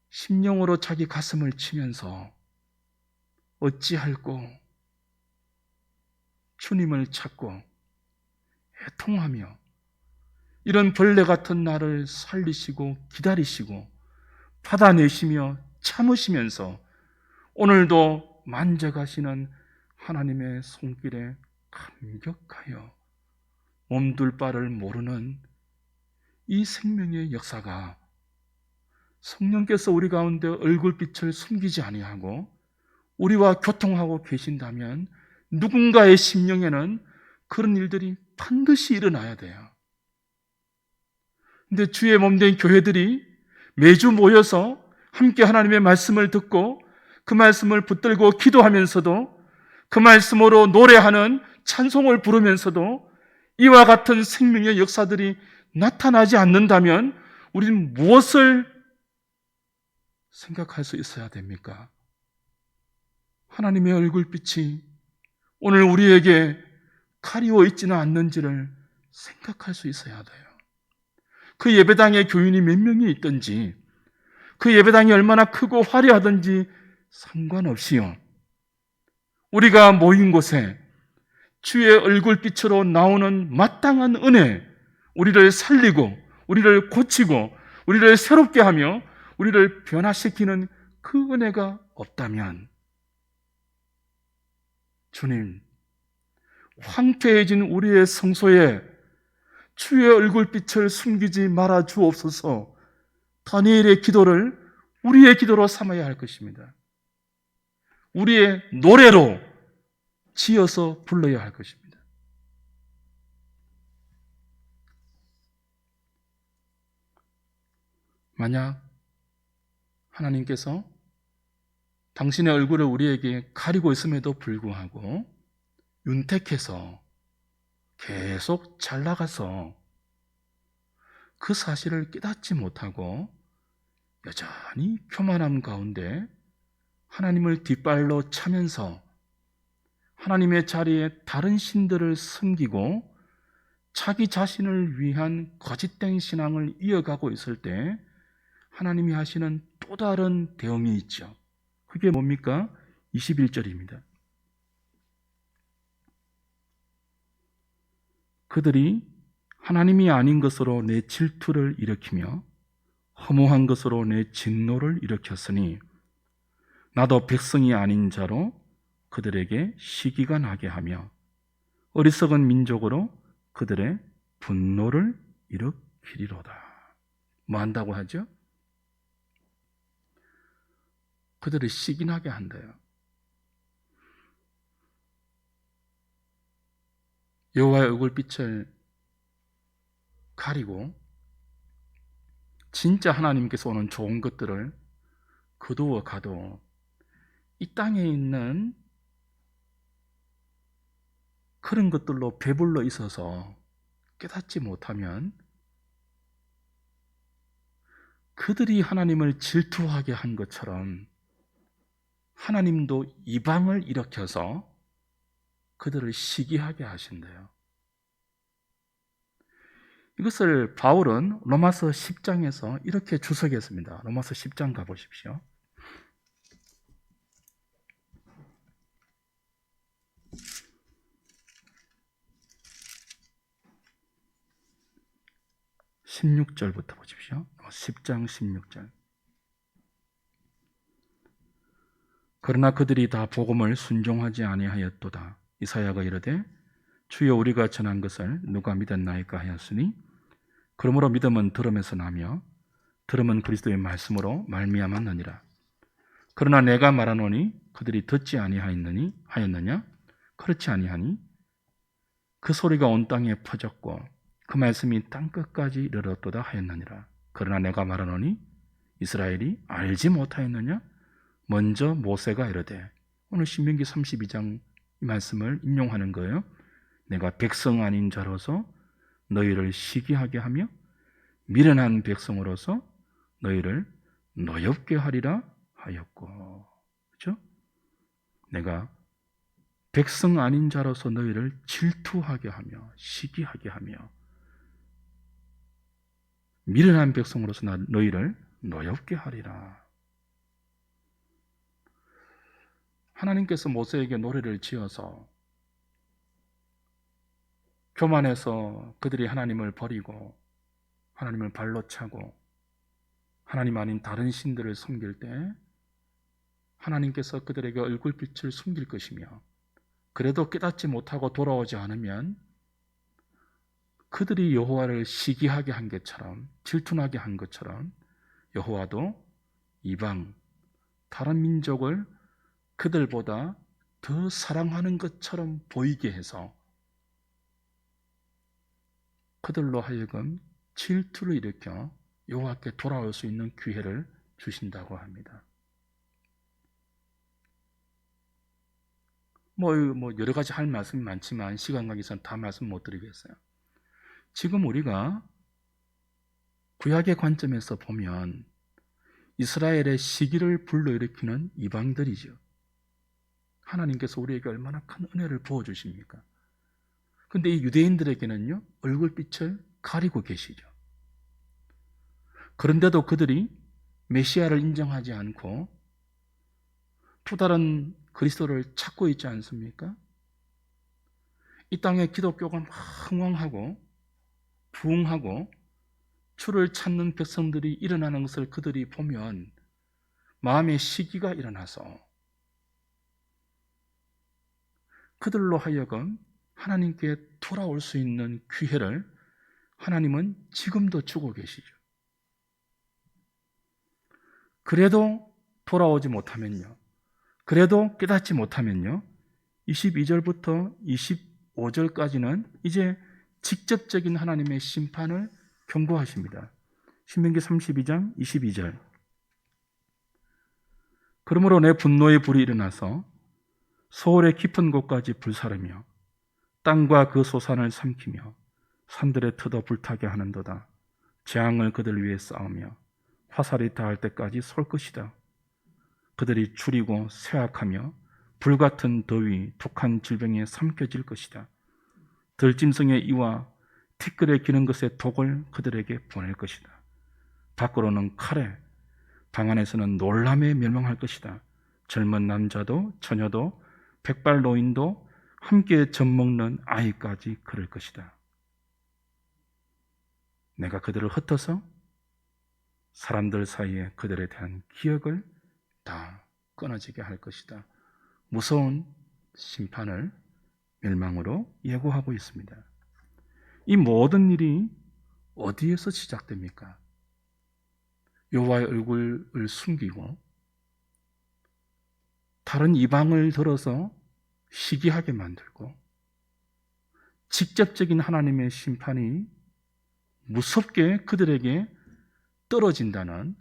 심령으로 자기 가슴을 치면서 어찌할꼬 주님을 찾고 애통하며 이런 벌레 같은 나를 살리시고 기다리시고 받아내시며 참으시면서 오늘도 만져가시는 하나님의 손길에 감격하여 몸둘 바를 모르는 이 생명의 역사가 성령께서 우리 가운데 얼굴빛을 숨기지 아니하고 우리와 교통하고 계신다면 누군가의 심령에는 그런 일들이 반드시 일어나야 돼요. 근데 주의 몸된 교회들이 매주 모여서 함께 하나님의 말씀을 듣고 그 말씀을 붙들고 기도하면서도 그 말씀으로 노래하는 찬송을 부르면서도 이와 같은 생명의 역사들이 나타나지 않는다면 우리는 무엇을 생각할 수 있어야 됩니까? 하나님의 얼굴빛이 오늘 우리에게 가리워 있지는 않는지를 생각할 수 있어야 돼요. 그 예배당에 교인이 몇 명이 있든지 그 예배당이 얼마나 크고 화려하든지 상관없이요, 우리가 모인 곳에 주의 얼굴빛으로 나오는 마땅한 은혜, 우리를 살리고 우리를 고치고 우리를 새롭게 하며 우리를 변화시키는 그 은혜가 없다면 주님, 황폐해진 우리의 성소에 주의 얼굴빛을 숨기지 말아 주옵소서. 다니엘의 기도를 우리의 기도로 삼아야 할 것입니다. 우리의 노래로 지어서 불러야 할 것입니다. 만약 하나님께서 당신의 얼굴을 우리에게 가리고 있음에도 불구하고 윤택해서 계속 잘 나가서 그 사실을 깨닫지 못하고 여전히 교만함 가운데 하나님을 뒷발로 차면서 하나님의 자리에 다른 신들을 섬기고 자기 자신을 위한 거짓된 신앙을 이어가고 있을 때 하나님이 하시는 또 다른 대응이 있죠. 그게 뭡니까? 21절입니다. 그들이 하나님이 아닌 것으로 내 질투를 일으키며 허무한 것으로 내 진노를 일으켰으니 나도 백성이 아닌 자로 그들에게 시기가 나게 하며 어리석은 민족으로 그들의 분노를 일으키리로다. 뭐 한다고 하죠? 그들을 시기나게 한대요. 여호와의 얼굴빛을 가리고 진짜 하나님께서 오는 좋은 것들을 거두어 가도 이 땅에 있는 그런 것들로 배불러 있어서 깨닫지 못하면 그들이 하나님을 질투하게 한 것처럼 하나님도 이방을 일으켜서 그들을 시기하게 하신대요. 이것을 바울은 로마서 10장에서 이렇게 주석했습니다. 로마서 10장 가보십시오. 16절부터 보십시오. 10장 16절. 그러나 그들이 다 복음을 순종하지 아니하였도다. 이사야가 이르되 주여 우리가 전한 것을 누가 믿었나이까 하였으니 그러므로 믿음은 들음에서 나며 들음은 그리스도의 말씀으로 말미암았느니라. 그러나 내가 말하노니 그들이 듣지 아니하였느냐? 그렇지 아니하니 그 소리가 온 땅에 퍼졌고 그 말씀이 땅끝까지 이르렀도다 하였느니라. 그러나 내가 말하노니 이스라엘이 알지 못하였느냐? 먼저 모세가 이르되, 오늘 신명기 32장 이 말씀을 인용하는 거예요. 내가 백성 아닌 자로서 너희를 시기하게 하며 미련한 백성으로서 너희를 노엽게 하리라 하였고. 그렇죠? 내가 백성 아닌 자로서 너희를 질투하게 하며 시기하게 하며 미련한 백성으로서 너희를 노엽게 하리라. 하나님께서 모세에게 노래를 지어서 교만해서 그들이 하나님을 버리고 하나님을 발로 차고 하나님 아닌 다른 신들을 섬길 때 하나님께서 그들에게 얼굴빛을 숨길 것이며 그래도 깨닫지 못하고 돌아오지 않으면 그들이 여호와를 시기하게 한 것처럼 질투나게 한 것처럼 여호와도 이방 다른 민족을 그들보다 더 사랑하는 것처럼 보이게 해서 그들로 하여금 질투를 일으켜 여호와께 돌아올 수 있는 기회를 주신다고 합니다. 뭐 여러 가지 할 말씀이 많지만 시간 관계상 다 말씀 못 드리겠어요. 지금 우리가 구약의 관점에서 보면 이스라엘의 시기를 불러일으키는 이방들이죠. 하나님께서 우리에게 얼마나 큰 은혜를 부어주십니까? 근데 이 유대인들에게는요, 얼굴빛을 가리고 계시죠. 그런데도 그들이 메시아를 인정하지 않고 또 다른 그리스도를 찾고 있지 않습니까? 이 땅에 기독교가 막 흥왕하고 부흥하고 주를 찾는 백성들이 일어나는 것을 그들이 보면 마음의 시기가 일어나서 그들로 하여금 하나님께 돌아올 수 있는 기회를 하나님은 지금도 주고 계시죠. 그래도 돌아오지 못하면요, 그래도 깨닫지 못하면요, 22절부터 25절까지는 이제 직접적인 하나님의 심판을 경고하십니다. 신명기 32장 22절. 그러므로 내 분노의 불이 일어나서 소홀의 깊은 곳까지 불사르며 땅과 그 소산을 삼키며 산들의 터도 불타게 하는도다. 재앙을 그들 위해 쌓으며 화살이 닿을 때까지 쏠 것이다. 그들이 추리고 쇠약하며 불같은 더위, 독한 질병에 삼켜질 것이다. 들짐승의 이와 티끌에 기는 것의 독을 그들에게 보낼 것이다. 밖으로는 칼에, 방 안에서는 놀람에 멸망할 것이다. 젊은 남자도 처녀도 백발 노인도 함께 젖먹는 아이까지 그럴 것이다. 내가 그들을 흩어서 사람들 사이에 그들에 대한 기억을 다 끊어지게 할 것이다. 무서운 심판을 멸망으로 예고하고 있습니다. 이 모든 일이 어디에서 시작됩니까? 여호와의 얼굴을 숨기고 다른 이방을 들어서 시기하게 만들고 직접적인 하나님의 심판이 무섭게 그들에게 떨어진다는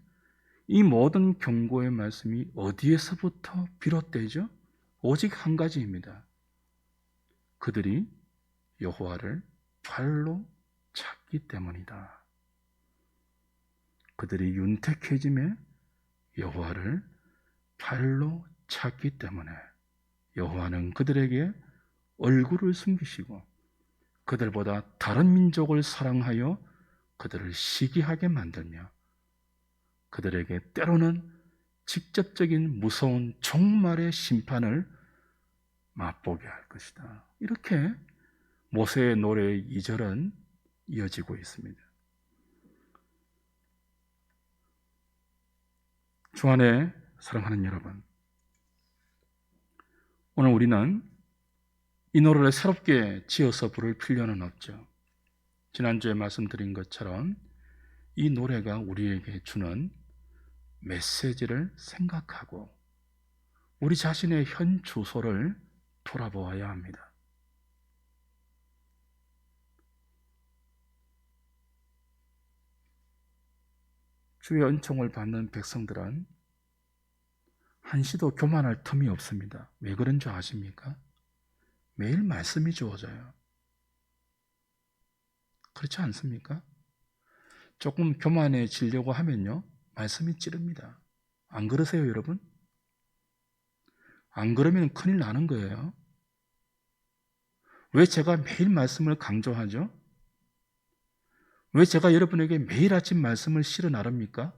이 모든 경고의 말씀이 어디에서부터 비롯되죠? 오직 한 가지입니다. 그들이 여호와를 발로 찾기 때문이다. 그들이 윤택해짐에 여호와를 발로 찾기 때문에 여호와는 그들에게 얼굴을 숨기시고 그들보다 다른 민족을 사랑하여 그들을 시기하게 만들며 그들에게 때로는 직접적인 무서운 종말의 심판을 맛보게 할 것이다. 이렇게 모세의 노래의 2절은 이어지고 있습니다. 주 안에 사랑하는 여러분, 오늘 우리는 이 노래를 새롭게 지어서 부를 필요는 없죠. 지난주에 말씀드린 것처럼 이 노래가 우리에게 주는 메시지를 생각하고 우리 자신의 현 주소를 돌아보아야 합니다. 주의 은총을 받는 백성들은 한시도 교만할 틈이 없습니다. 왜 그런 줄 아십니까? 매일 말씀이 주어져요. 그렇지 않습니까? 조금 교만해지려고 하면요, 말씀이 찌릅니다. 안 그러세요, 여러분? 안 그러면 큰일 나는 거예요. 왜 제가 매일 말씀을 강조하죠? 왜 제가 여러분에게 매일 아침 말씀을 실어 나릅니까?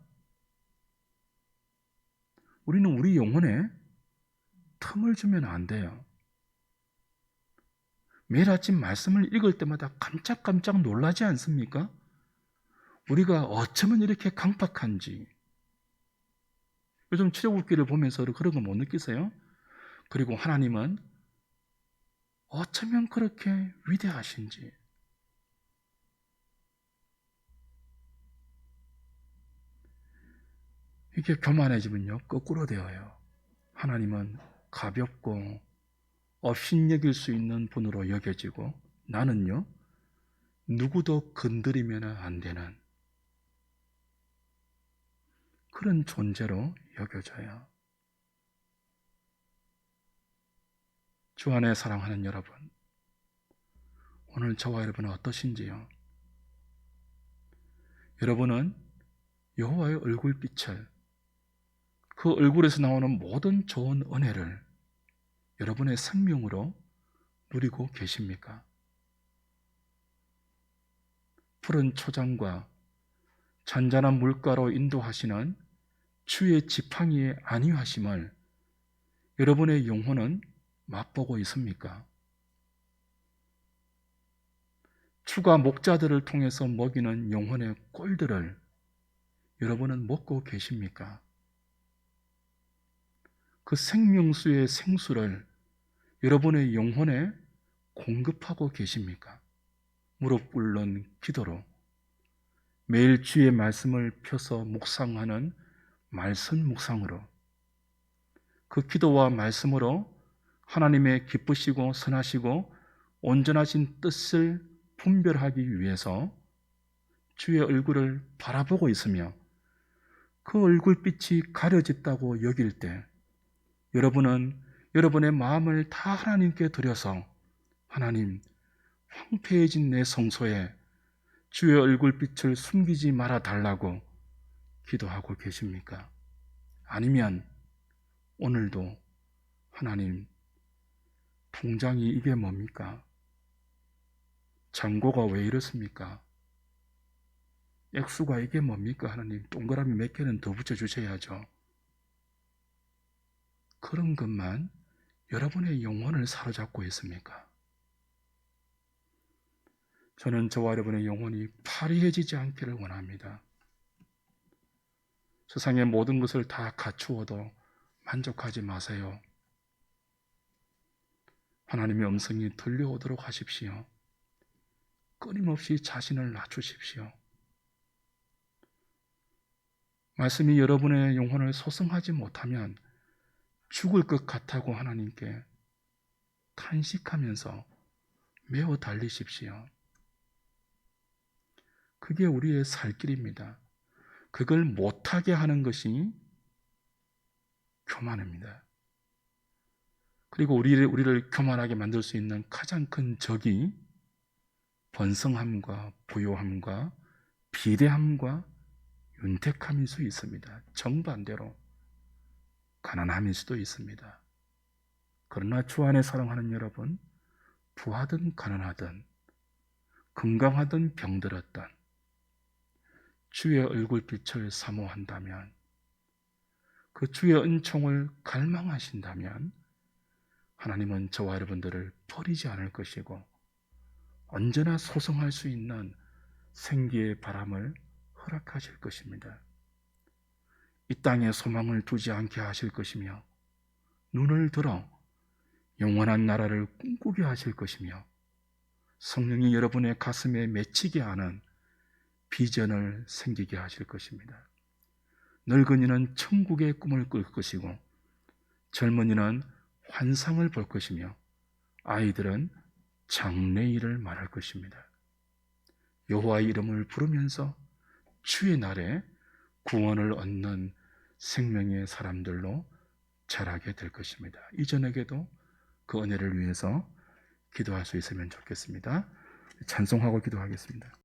우리는 우리 영혼에 틈을 주면 안 돼요. 매일 아침 말씀을 읽을 때마다 깜짝깜짝 놀라지 않습니까? 우리가 어쩌면 이렇게 강팍한지. 요즘 출애굽기를 보면서 그런 거 못 느끼세요? 그리고 하나님은 어쩌면 그렇게 위대하신지. 이게 교만해지면요, 거꾸로 되어요. 하나님은 가볍고 업신여길 수 있는 분으로 여겨지고 나는요, 누구도 건드리면 안 되는 그런 존재로 여겨져요. 주 안에 사랑하는 여러분, 오늘 저와 여러분은 어떠신지요? 여러분은 여호와의 얼굴빛을, 그 얼굴에서 나오는 모든 좋은 은혜를 여러분의 생명으로 누리고 계십니까? 푸른 초장과 잔잔한 물가로 인도하시는 주의 지팡이의 안위하심을 여러분의 영혼은 맛보고 있습니까? 주가 목자들을 통해서 먹이는 영혼의 꼴들을 여러분은 먹고 계십니까? 그 생명수의 생수를 여러분의 영혼에 공급하고 계십니까? 무릎 꿇는 기도로 매일 주의 말씀을 펴서 묵상하는 말씀 묵상으로 그 기도와 말씀으로 하나님의 기쁘시고 선하시고 온전하신 뜻을 분별하기 위해서 주의 얼굴을 바라보고 있으며 그 얼굴빛이 가려졌다고 여길 때 여러분은 여러분의 마음을 다 하나님께 드려서 하나님, 황폐해진 내 성소에 주의 얼굴빛을 숨기지 말아 달라고 기도하고 계십니까? 아니면 오늘도 하나님, 통장이 이게 뭡니까? 잔고가 왜 이렇습니까? 액수가 이게 뭡니까? 하나님, 동그라미 몇 개는 더 붙여주셔야죠. 그런 것만 여러분의 영혼을 사로잡고 있습니까? 저는 저와 여러분의 영혼이 파리해지지 않기를 원합니다. 세상의 모든 것을 다 갖추어도 만족하지 마세요. 하나님의 음성이 들려오도록 하십시오. 끊임없이 자신을 낮추십시오. 말씀이 여러분의 영혼을 소성하지 못하면 죽을 것 같다고 하나님께 탄식하면서 매어 달리십시오. 그게 우리의 살 길입니다. 그걸 못하게 하는 것이 교만입니다. 그리고 우리를 교만하게 만들 수 있는 가장 큰 적이 번성함과 부요함과 비대함과 윤택함일 수 있습니다. 정반대로 가난함일 수도 있습니다. 그러나 주 안에 사랑하는 여러분, 부하든 가난하든 건강하든 병들었든 주의 얼굴빛을 사모한다면, 그 주의 은총을 갈망하신다면 하나님은 저와 여러분들을 버리지 않을 것이고 언제나 소성할 수 있는 생기의 바람을 허락하실 것입니다. 이 땅에 소망을 두지 않게 하실 것이며 눈을 들어 영원한 나라를 꿈꾸게 하실 것이며 성령이 여러분의 가슴에 맺히게 하는 비전을 생기게 하실 것입니다. 늙은이는 천국의 꿈을 꿀 것이고 젊은이는 환상을 볼 것이며 아이들은 장래일을 말할 것입니다. 여호와의 이름을 부르면서 주의 날에 구원을 얻는 생명의 사람들로 자라게 될 것입니다. 이전에게도 그 은혜를 위해서 기도할 수 있으면 좋겠습니다. 찬송하고 기도하겠습니다.